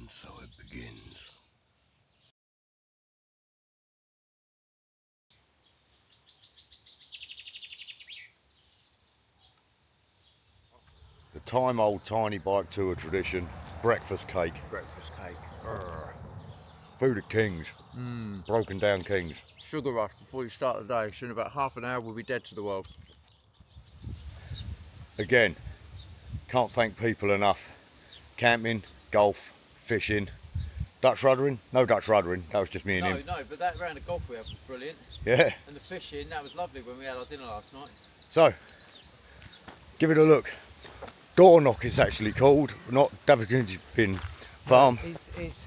And so it begins. The time-old tiny bike tour tradition, breakfast cake. Breakfast cake. Food at King's. Broken down King's. Sugar rush before you start the day. So in about half an hour we'll be dead to the world. Again, can't thank people enough. Camping, golf, fishing. Dutch ruddering? No Dutch ruddering, that was just me and him. No, but that round of golf we had was brilliant. Yeah. And the fishing, that was lovely when we had our dinner last night. So, give it a look. Dornoch is actually called, not Davochfin Farm. It's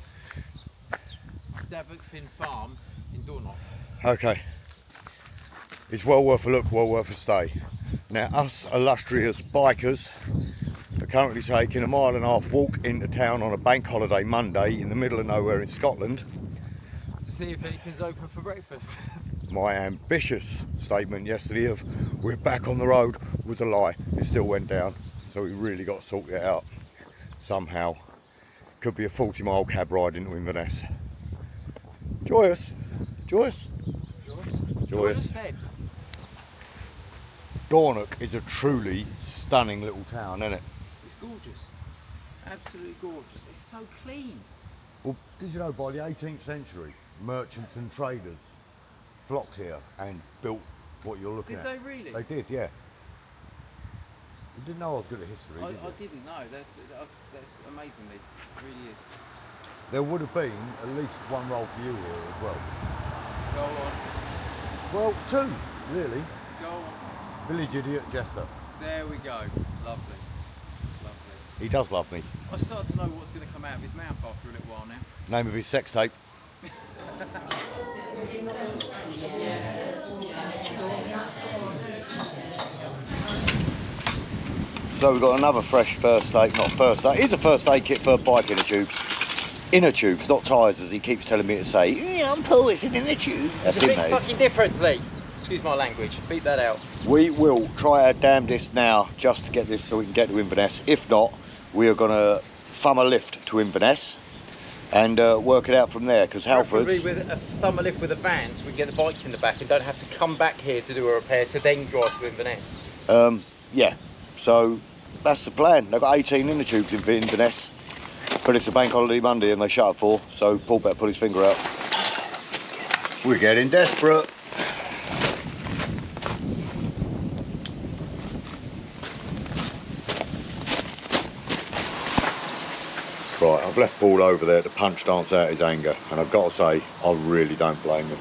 Davochfin Farm in Dornoch. Okay. It's well worth a look, well worth a stay. Now, us illustrious bikers are currently taking a 1.5 mile walk into town on a bank holiday Monday in the middle of nowhere in Scotland. To see if anything's open for breakfast. My ambitious statement yesterday of we're back on the road was a lie. It still went down, so we really got to sort it out somehow. Could be a 40-mile cab ride into Inverness. Joyous. Joyous? Joyous. Then. Dornoch is a truly stunning little town, isn't it? It's gorgeous. Absolutely gorgeous. It's so clean. Well, did you know by the 18th century, merchants and traders flocked here and built what you're looking at? Did they really? They did, yeah. You didn't know I was good at history, did you? I didn't know. That's amazing. It really is. There would have been at least one role for you here as well. Go on. Well, two, really. Go on. Village idiot Jester. There we go. Lovely. Lovely. He does love me. I start to know what's going to come out of his mouth after a little while now. Name of his sex tape. So we've got another fresh first aid, not first aid, it is a first aid kit for a bike inner tubes. Inner tubes, not tyres as he keeps telling me to say. Yeah, I'm Paul, it's an inner tube. That's There's a in big there. fucking difference, Lee. Excuse my language, beat that out. We will try our damnedest now just to get this so we can get to Inverness. If not, we are going to thumb a lift to Inverness and work it out from there, because Halfords... Preferably with a thumb a lift with a van so we can get the bikes in the back and don't have to come back here to do a repair to then drive to Inverness. Yeah, so that's the plan. They've got 18 inner tubes in Inverness, but it's a bank holiday Monday and they shut at 4, so Paul better put his finger out. We're getting desperate. Right, I've left Paul over there to punch dance out his anger, and I've got to say, I really don't blame him.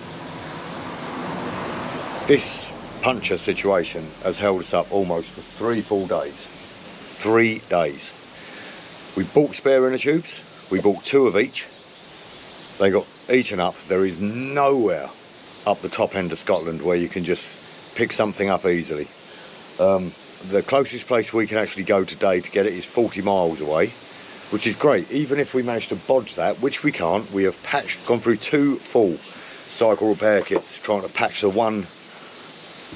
This puncher situation has held us up almost for 3 full days. 3 days. We bought spare inner tubes, we bought 2 of each. They got eaten up. There is nowhere up the top end of Scotland where you can just pick something up easily. The closest place we can actually go today to get it is 40 miles away, which is great. Even if we manage to bodge that, which we can't, we have gone through 2 full cycle repair kits trying to patch the one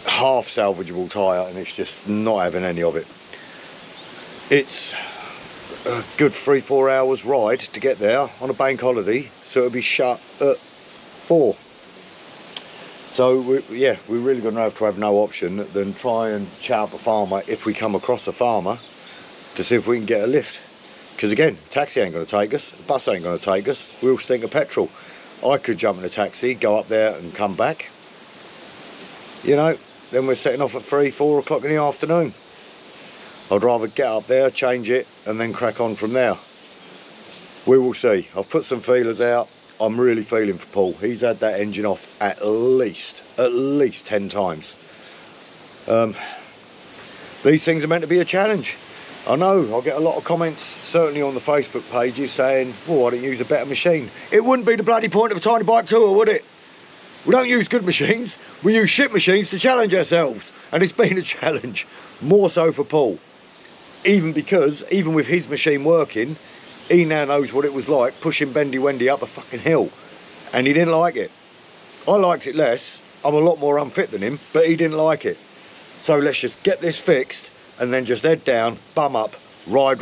half salvageable tyre, and it's just not having any of it. It's a good 3-4 hours ride to get there on a bank holiday, so it'll be shut at 4. So we're really going to have no option than try and chat up a farmer if we come across a farmer to see if we can get a lift. Because again, taxi ain't going to take us, bus ain't going to take us, we all stink of petrol. I could jump in a taxi, go up there and come back. You know, then we're setting off at 3-4 o'clock in the afternoon. I'd rather get up there, change it, and then crack on from there. We will see. I've put some feelers out. I'm really feeling for Paul. He's had that engine off at least 10 times. These things are meant to be a challenge. I know, I'll get a lot of comments, certainly on the Facebook pages, saying, well, why don't you use a better machine? It wouldn't be the bloody point of a tiny bike tour, would it? We don't use good machines, we use shit machines to challenge ourselves. And it's been a challenge, more so for Paul. Even because, even with his machine working, he now knows what it was like pushing Bendy Wendy up a fucking hill. And he didn't like it. I liked it less. I'm a lot more unfit than him, but he didn't like it. So let's just get this fixed and then just head down, bum up, ride.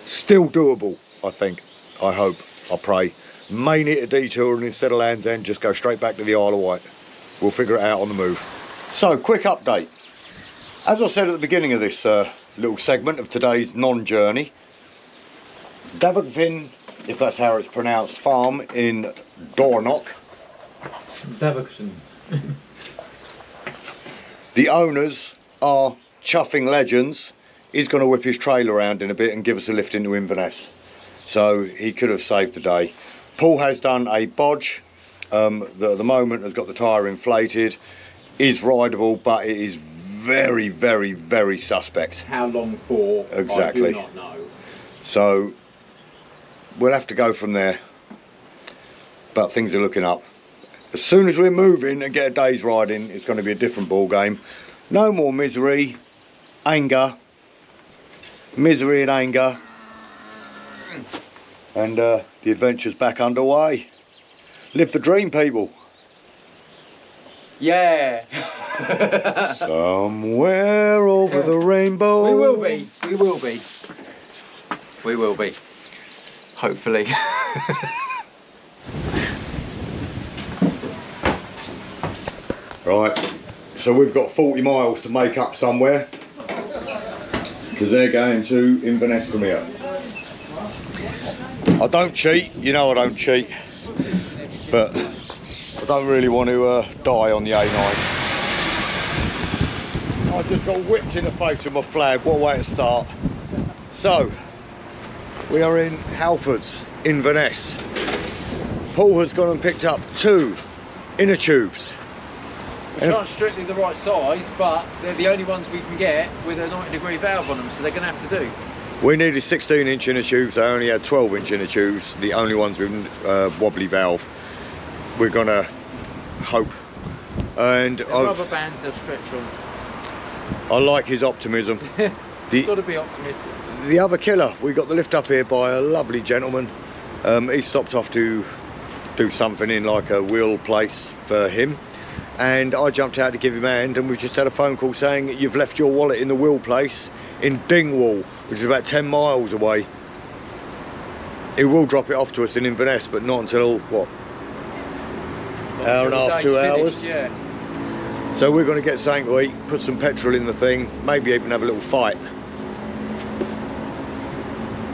Still doable. I think, I hope, I pray. May need a detour, and instead of Land's End, just go straight back to the Isle of Wight. We'll figure it out on the move. So, quick update. As I said at the beginning of this little segment of today's non-journey, Davochfin, if that's how it's pronounced, farm in Dornoch. Davochfin. The owners are chuffing legends. He's going to whip his trailer around in a bit and give us a lift into Inverness. So he could have saved the day. Paul has done a bodge that at the moment has got the tyre inflated. Is rideable, but it is very, very, very suspect. How long for? Exactly. I do not know. So we'll have to go from there. But things are looking up. As soon as we're moving and get a day's riding, it's going to be a different ball game. No more misery, anger, misery and anger, and the adventure's back underway. Live the dream, people. Yeah. Somewhere over the rainbow. We will be. We will be. We will be. Hopefully. Right, so we've got 40 miles to make up somewhere, because they're going to Inverness from here. I don't cheat, you know I don't cheat, but I don't really want to die on the A9. I just got whipped in the face with my flag. What a way to start. So, we are in Halfords, Inverness. Paul has gone and picked up 2 inner tubes. Which aren't strictly the right size, but they're the only ones we can get with a 90-degree valve on them, so they're going to have to do. We needed 16-inch inner tubes. They only had 12-inch inner tubes, the only ones with wobbly valve. We're going to hope. And rubber bands they'll stretch on. I like his optimism. It's got to be optimistic. The other killer, we got the lift up here by a lovely gentleman. He stopped off to do something in like a wheel place for him. And I jumped out to give him a hand, and we just had a phone call saying you've left your wallet in the wheel place in Dingwall, which is about 10 miles away. He will drop it off to us in Inverness, but not until, what, hour and a half, 2 hours? Finished, yeah. So we're going to get something to eat, put some petrol in the thing, maybe even have a little fight.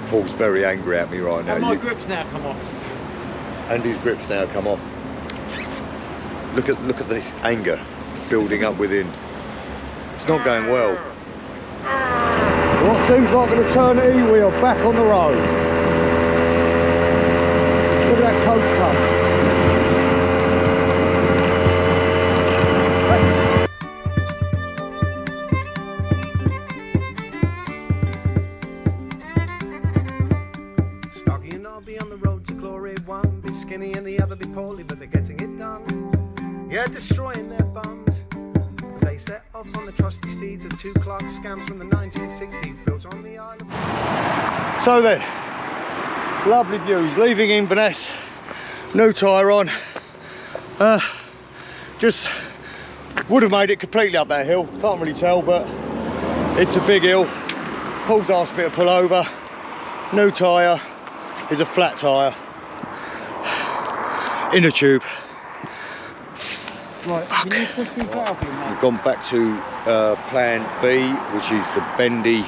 Paul's very angry at me right now. Oh, my grip's now come off. And his grip's now come off. Look at this anger building up within. It's not going well. What seems like an eternity, we are back on the road. Look at that coach come. Stocky and I'll be on the road to glory. One be skinny and the other be poorly, but they're getting it done. Yeah, destroying their bums as they set off on the trusty steeds of 2 Clark Scamps from the 1960s, built on the Isle of... So then, lovely views, leaving Inverness, new tyre on. Just would have made it completely up that hill, can't really tell, but it's a big hill. Paul's asked me to pull over. New tyre is a flat tyre, inner tube. Right, can you push me valve in, mate? We've gone back to plan B, which is the bendy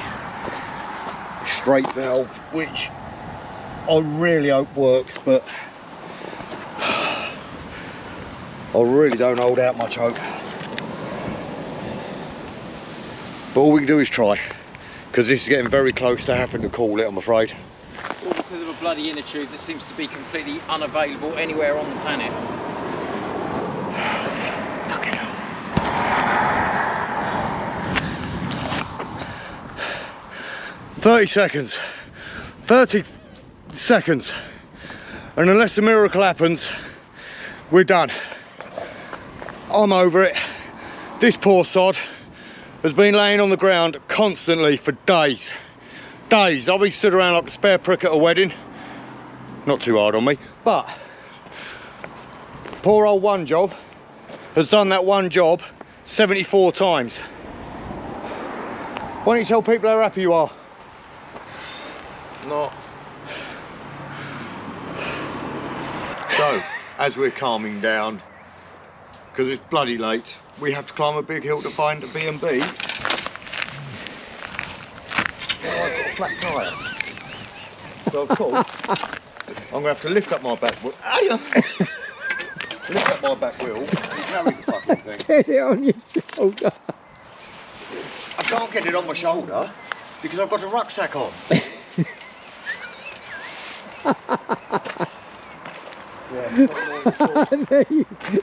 straight valve, which I really hope works, but I really don't hold out much hope. But all we can do is try, because this is getting very close to having to call it, I'm afraid. All because of a bloody inner tube that seems to be completely unavailable anywhere on the planet. Fucking hell. 30 seconds. 30 seconds. And unless a miracle happens, we're done. I'm over it. This poor sod has been laying on the ground constantly for days. Days. I've been stood around like a spare prick at a wedding. Not too hard on me, but poor old one job has done that one job 74 times. Why don't you tell people how happy you are? Not. So, as we're calming down, because it's bloody late, we have to climb a big hill to find a B&B. Oh, I've got a flat tyre. So, of course, I'm going to have to lift up my back wheel. Lift up my back wheel and carry the fucking thing. Get it on your shoulder. I can't get it on my shoulder because I've got a rucksack on.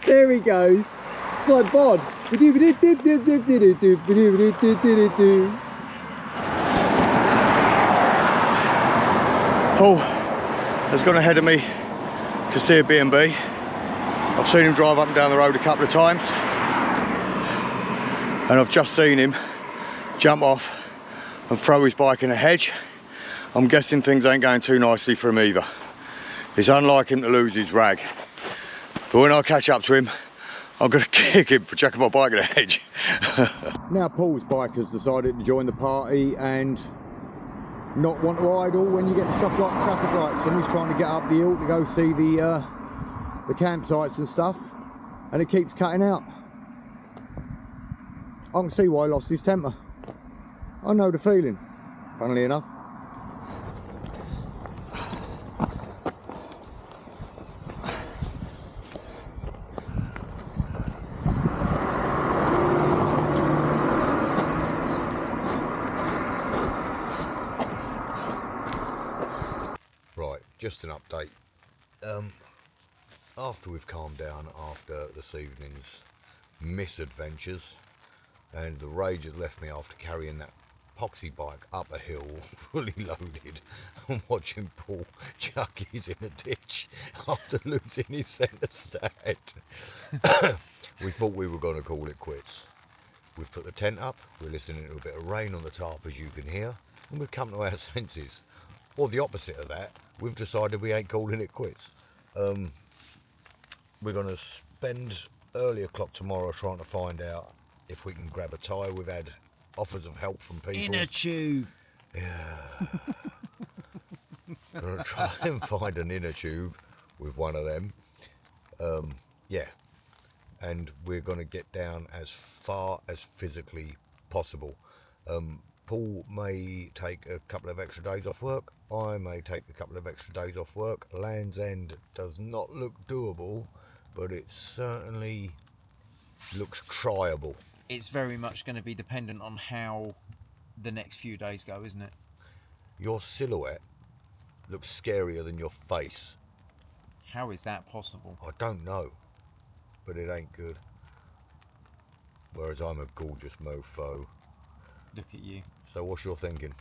There he goes. It's like Bod. Paul has gone ahead of me to see a B&B. I've seen him drive up and down the road a couple of times, and I've just seen him jump off and throw his bike in a hedge. I'm guessing things ain't going too nicely for him either. It's unlike him to lose his rag. But when I catch up to him, I'm going to kick him for chucking my bike in a hedge. Now Paul's bike has decided to join the party and not want to idle when you get to stuff like traffic lights, and he's trying to get up the hill to go see the campsites and stuff, and it keeps cutting out. I can see why he lost his temper. I know the feeling, funnily enough. Right, just an update. After we've calmed down after this evening's misadventures, and the rage had left me after carrying that poxy bike up a hill fully loaded and watching Paul chuck his in a ditch after losing his centre stand, we thought we were going to call it quits. We've put the tent up, we're listening to a bit of rain on the tarp as you can hear, and we've come to our senses. Or the opposite of that, we've decided we ain't calling it quits. We're going to spend early o'clock tomorrow trying to find out if we can grab a tyre. We've had offers of help from people. Inner tube. Yeah. Going to try and find an inner tube with one of them. Yeah. And we're going to get down as far as physically possible. Paul may take a couple of extra days off work. I may take a couple of extra days off work. Land's End does not look doable, but it certainly looks tryable. It's very much going to be dependent on how the next few days go, isn't it? Your silhouette looks scarier than your face. How is that possible? I don't know, but it ain't good. Whereas I'm a gorgeous mofo. Look at you. So what's your thinking?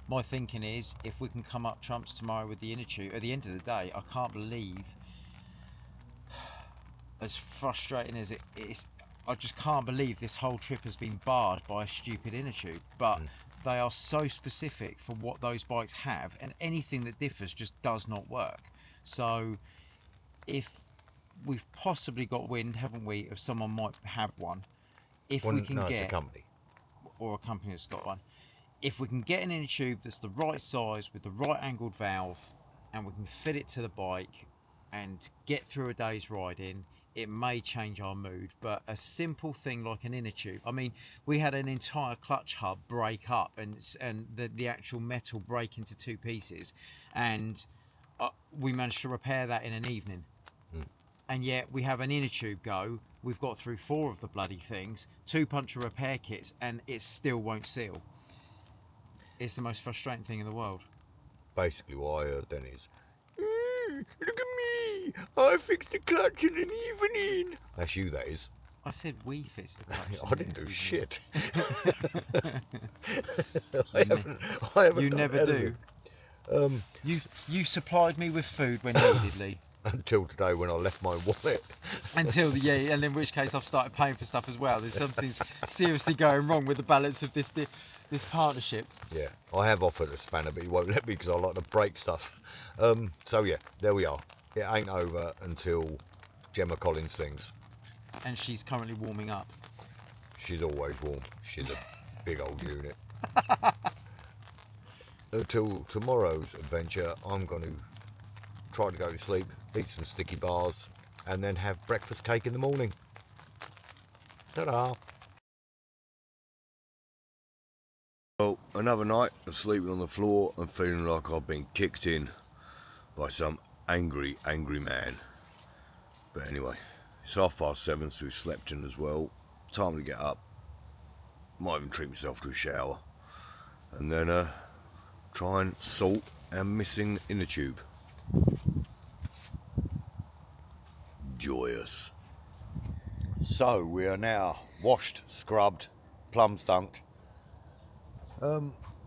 My thinking is, if we can come up trumps tomorrow with the inner tube, at the end of the day, I can't believe, as frustrating as it is, I just can't believe this whole trip has been barred by a stupid inner tube. But they are so specific for what those bikes have, and anything that differs just does not work. So if we've possibly got wind, haven't we, if someone might have one, if we can it's get a company. Or a company that's got one, if we can get an inner tube that's the right size with the right angled valve, and we can fit it to the bike and get through a day's riding, it may change our mood. But a simple thing like an inner tube, I mean, we had an entire clutch hub break up and the actual metal break into two pieces, and we managed to repair that in an evening. And yet we have an inner tube go, we've got through 4 of the bloody things, 2 puncture repair kits, and it still won't seal. It's the most frustrating thing in the world. Basically what I heard then is, look at me, I fixed the clutch in an evening. That's you, that is. I said we fixed the clutch. I didn't do shit. I haven't You done never do. You supplied me with food when needed, Lee. Until today when I left my wallet. And in which case I've started paying for stuff as well. There's something seriously going wrong with the balance of this partnership. Yeah, I have offered a spanner, but he won't let me because I like to break stuff. So yeah, there we are. It ain't over until Gemma Collins sings. And she's currently warming up. She's always warm. She's a big old unit. Until tomorrow's adventure, I'm going to try to go to sleep, eat some sticky bars, and then have breakfast cake in the morning. Ta-da! Well, another night of sleeping on the floor and feeling like I've been kicked in by some angry man. But anyway, it's 7:30, so we've slept in as well. Time to get up. Might even treat myself to a shower. And then try and sort our missing inner tube. Joyous. So we are now washed, scrubbed, plumb dunked.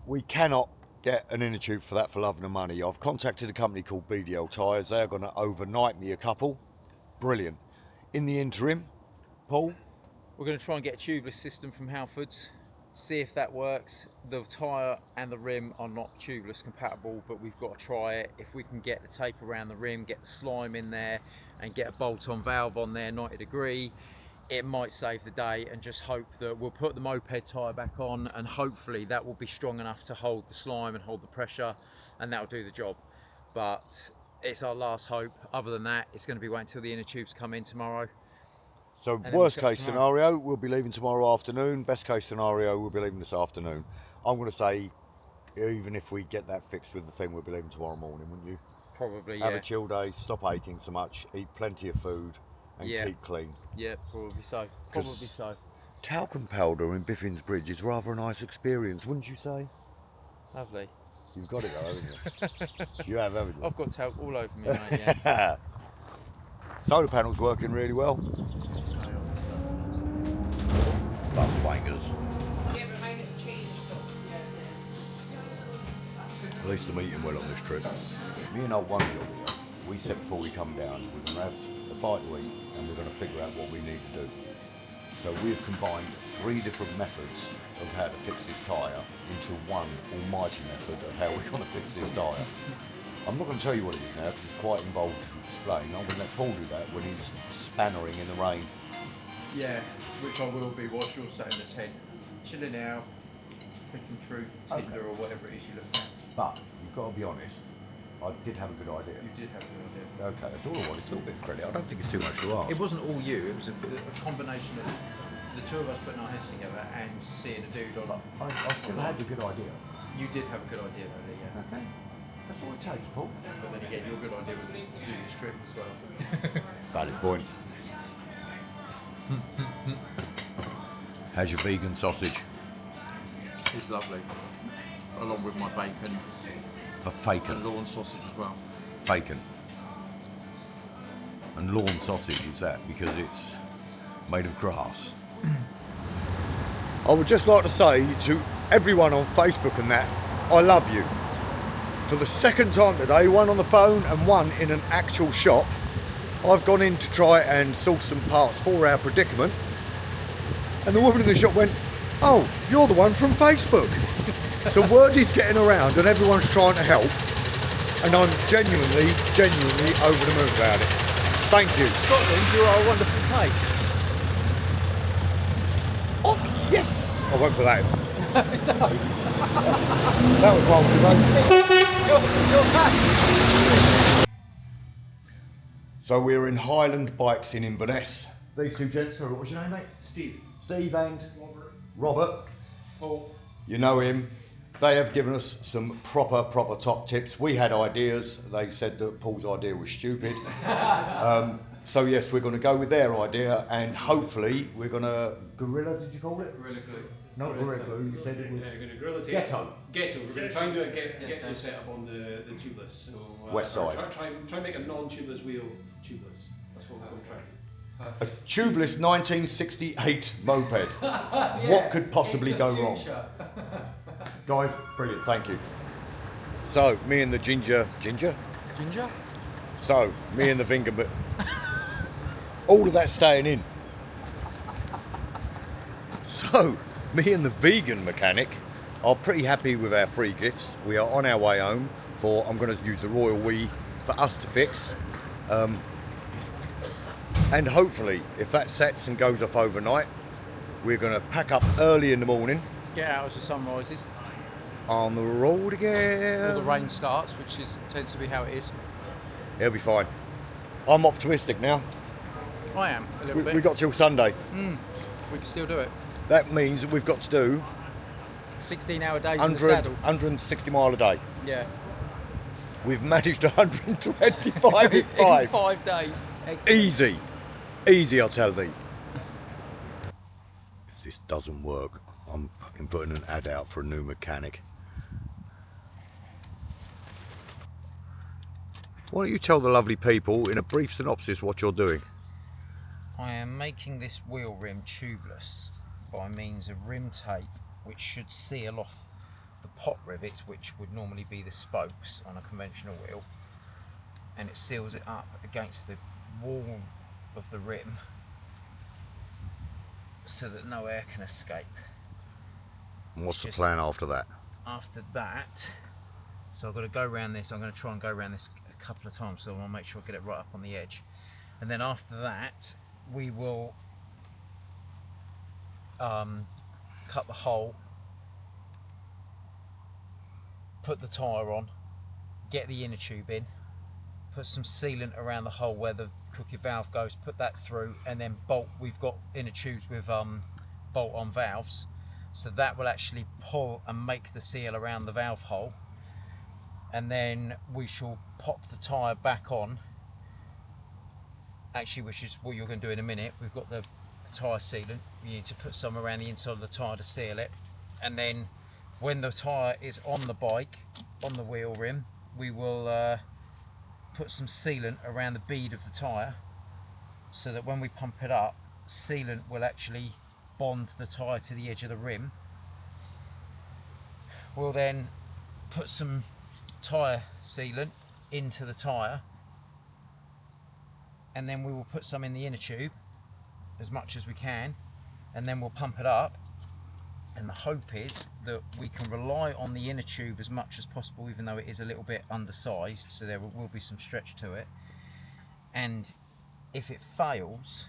We cannot get an inner tube for that for love nor money. I've contacted a company called BDL Tyres. They are going to overnight me a couple. Brilliant. In the interim, Paul? We're going to try and get a tubeless system from Halfords, see if that works. The tyre and the rim are not tubeless compatible, but we've got to try it. If we can get the tape around the rim, get the slime in there, and get a bolt-on valve on there, 90 degree, it might save the day, and just hope that we'll put the moped tyre back on, and hopefully that will be strong enough to hold the slime and hold the pressure, and that'll do the job. But it's our last hope. Other than that, it's going to be waiting until the inner tubes come in tomorrow. So worst case scenario, we'll be leaving tomorrow afternoon. Best case scenario, we'll be leaving this afternoon. I'm going to say, even if we get that fixed with the thing, we'll be leaving tomorrow morning, wouldn't you? Probably, Have yeah. a chill day, stop aching so much, eat plenty of food, and keep clean. Yeah, probably so. Probably so. Talcum powder in Biffin's Bridge is rather a nice experience, wouldn't you say? Lovely. You've got it though, haven't you? You have, haven't you? I've got talc all over me, mate, yeah. Solar panel's working really well. Bus wangers. At least I'm eating well on this trip. Me and old Wonder, we said before we come down, we're going to have a bite to eat and we're going to figure out what we need to do. So we've combined 3 different methods of how to fix this tyre into one almighty method of how we're going to fix this tyre. I'm not going to tell you what it is now because it's quite involved to explain. I'm going to let Paul do that when he's spannering in the rain. Yeah, which I will be whilst you're sat in the tent, chilling out, flicking through Tinder or whatever it is you look at. But you've got to be honest, I did have a good idea. You did have a good idea. Okay, that's all I want. It's a little bit of credit. I don't think it's too much to ask. It wasn't all you, it was a combination of the two of us putting our heads together and seeing a dude on. I still had a good idea. You did have a good idea though, yeah. Okay, that's all it takes, Paul. But then again, your good idea was just to do this trip as well. Valid point. How's your vegan sausage? It's lovely. Along with my bacon For faking. and lawn sausage as well. Faking. And lawn sausage is that because it's made of grass. I would just like to say to everyone on Facebook and that, I love you. For the second time today, one on the phone and one in an actual shop, I've gone in to try and source some parts for our predicament. And the woman in the shop went, "Oh, you're the one from Facebook." So word is getting around and everyone's trying to help. And I'm genuinely over the moon about it. Thank you. Scotland, you are a wonderful place. Oh, yes! I won't put that in. That was wrong, You're back. So we're in Highland Bikes in Inverness. These two gents are, what's your name, mate? Steve and Robert. Paul. You know him. They have given us some proper top tips. We had ideas. They said that Paul's idea was stupid. So yes, we're going to go with their idea and hopefully we're going to... Gorilla, did you call it? Gorilla glue. Not Gorilla Glue, you said it was... We're going to grill it. Ghetto. Ghetto. We're going to try and do a ghetto setup on the tubeless. So, West side. Try and make a non-tubeless wheel tubeless. That's what we're going to try. A tubeless 1968 moped. What could possibly go wrong? Guys, brilliant, thank you. So, me and the Ginger? So, me and the Vinger, but all of that staying in. So, me and the vegan mechanic are pretty happy with our free gifts. We are on our way home for, I'm going to use the Royal We for us to fix. And hopefully, if that sets and goes off overnight, we're going to pack up early in the morning. Get out as the sun rises. On the road again. Or the rain starts, which tends to be how it is. He'll be fine. I'm optimistic now. I am a little bit. We got till Sunday. We can still do it. That means that we've got to do 16-hour days in the 100, saddle. 160 mile a day. Yeah. We've managed 125 in 5. In 5 days. Excellent. Easy. Easy, I'll tell thee. If this doesn't work, I'm fucking putting an ad out for a new mechanic. Why don't you tell the lovely people in a brief synopsis what you're doing? I am making this wheel rim tubeless by means of rim tape, which should seal off the pot rivets, which would normally be the spokes on a conventional wheel, and it seals it up against the wall of the rim so that no air can escape. And what's the Just- plan after that? After that, so I've got to go around this. I'm going to try and go around this a couple of times, so I want to make sure I get it right up on the edge. And then after that, we will cut the hole, put the tyre on, get the inner tube in, put some sealant around the hole where the cookie valve goes, put that through, and then bolt. We've got inner tubes with bolt-on valves, so that will actually pull and make the seal around the valve hole. And then we shall pop the tyre back on, actually, which is what you're going to do in a minute. We've got the tyre sealant. You need to put some around the inside of the tyre to seal it, and then when the tyre is on the bike, on the wheel rim, we will put some sealant around the bead of the tyre, so that when we pump it up, sealant will actually bond the tyre to the edge of the rim. We'll then put some tyre sealant into the tyre, and then we will put some in the inner tube, as much as we can, and then we'll pump it up. And the hope is that we can rely on the inner tube as much as possible, even though it is a little bit undersized, so there will be some stretch to it. And if it fails,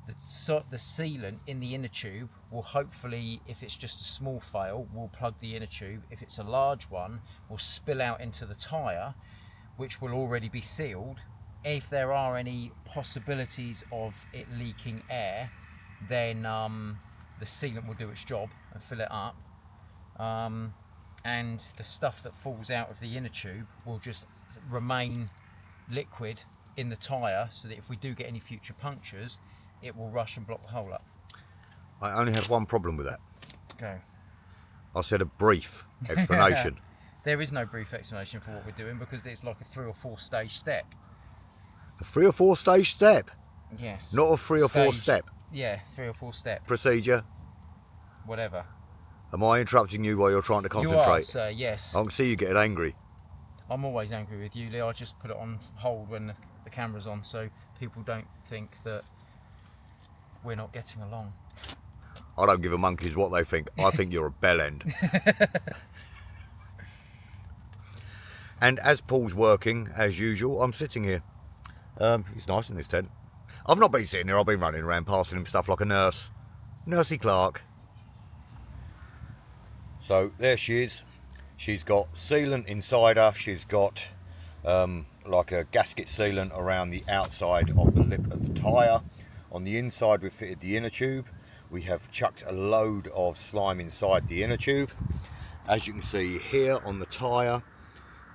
the sealant in the inner tube will hopefully, if it's just a small fail, we'll plug the inner tube. If it's a large one, we'll spill out into the tyre, which will already be sealed. If there are any possibilities of it leaking air, then the sealant will do its job and fill it up, and the stuff that falls out of the inner tube will just remain liquid in the tyre, so that if we do get any future punctures, it will rush and block the hole up. I only have one problem with that. Go. I said a brief explanation. There is no brief explanation for what we're doing, because it's like a 3 or 4 stage step. A 3 or 4 stage step, Yes. not a 3 or 4 Stage- step Yeah, 3 or 4 step, procedure. whatever. Am I interrupting you while you're trying to concentrate? You are, sir, yes. I can see you getting angry. I'm always angry with you, Lee. I just put it on hold when the camera's on, so people don't think that we're not getting along. I don't give a monkey's what they think. I think you're a bellend. And as Paul's working, as usual, I'm sitting here. It's nice in this tent. I've not been sitting here, I've been running around passing him stuff like a nurse. Nursey Clark. So there she is. She's got sealant inside her. She's got like a gasket sealant around the outside of the lip of the tyre. On the inside we've fitted the inner tube. We have chucked a load of slime inside the inner tube. As you can see here on the tyre,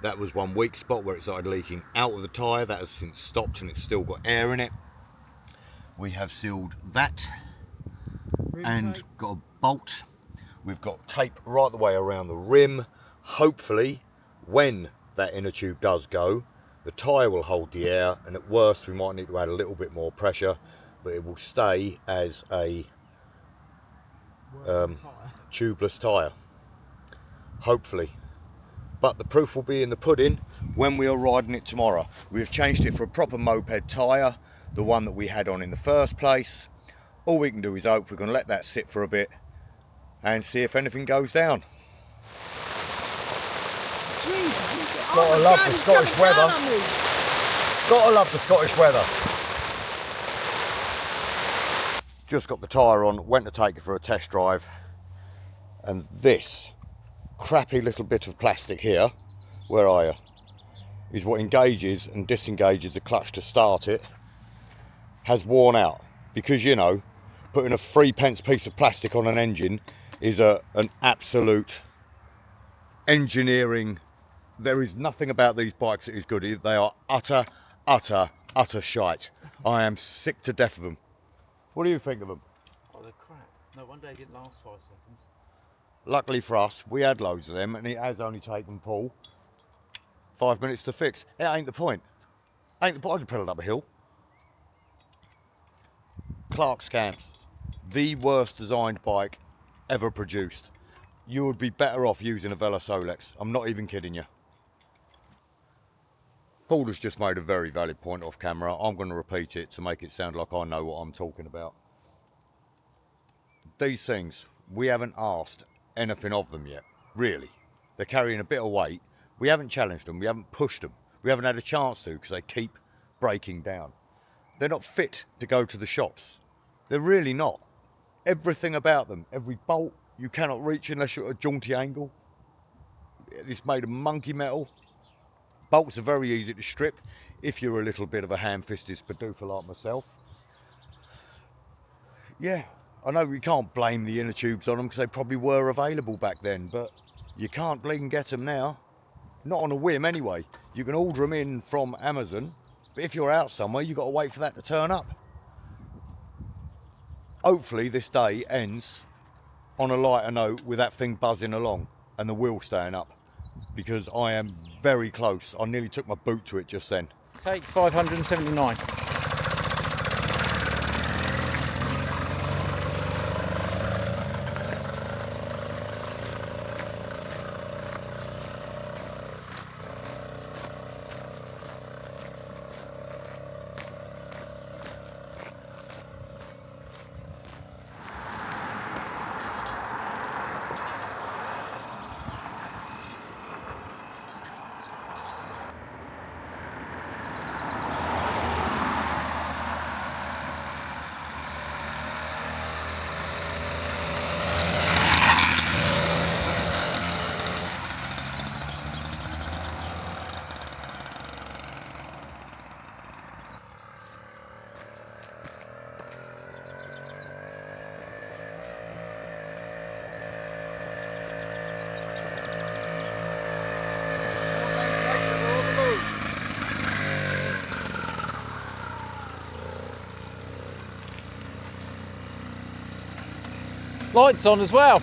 that was one weak spot where it started leaking out of the tyre. That has since stopped and it's still got air in it. We have sealed that and got a bolt. We've got tape right the way around the rim. Hopefully, when that inner tube does go, the tyre will hold the air, and at worst we might need to add a little bit more pressure, but it will stay as a tubeless tyre. Hopefully. But the proof will be in the pudding when we are riding it tomorrow. We've changed it for a proper moped tyre, the one that we had on in the first place. All we can do is hope. We're going to let that sit for a bit and see if anything goes down. Gotta love the Scottish weather. Gotta love the Scottish weather. Just got the tyre on, went to take it for a test drive, and this crappy little bit of plastic here, where are you? is what engages and disengages the clutch to start it has worn out, because, you know, putting a 3p piece of plastic on an engine is an absolute engineering. There is nothing about these bikes that is good. They are utter shite. I am sick to death of them. What do you think of them? Oh, they're crap. No wonder they didn't last 5 seconds. Luckily for us, we had loads of them, and it has only taken Paul 5 minutes to fix. It ain't the point. Ain't the point. I just pedalled up a hill. Clark Scamp, the worst designed bike ever produced. You would be better off using a Vela Solex. I'm not even kidding you. Paul has just made a very valid point off camera. I'm going to repeat it to make it sound like I know what I'm talking about. These things, we haven't asked anything of them yet, really. They're carrying a bit of weight. We haven't challenged them. We haven't pushed them. We haven't had a chance to, because they keep breaking down. They're not fit to go to the shops. They're really not. Everything about them, every bolt you cannot reach unless you're at a jaunty angle. It's made of monkey metal. Bolts are very easy to strip if you're a little bit of a ham-fisted spadoofer like myself. Yeah, I know we can't blame the inner tubes on them because they probably were available back then, but you can't bleeding get them now. Not on a whim anyway. You can order them in from Amazon, but if you're out somewhere, you've got to wait for that to turn up. Hopefully this day ends on a lighter note with that thing buzzing along and the wheel staying up, because I am very close. I nearly took my boot to it just then. Take 579. Lights on as well.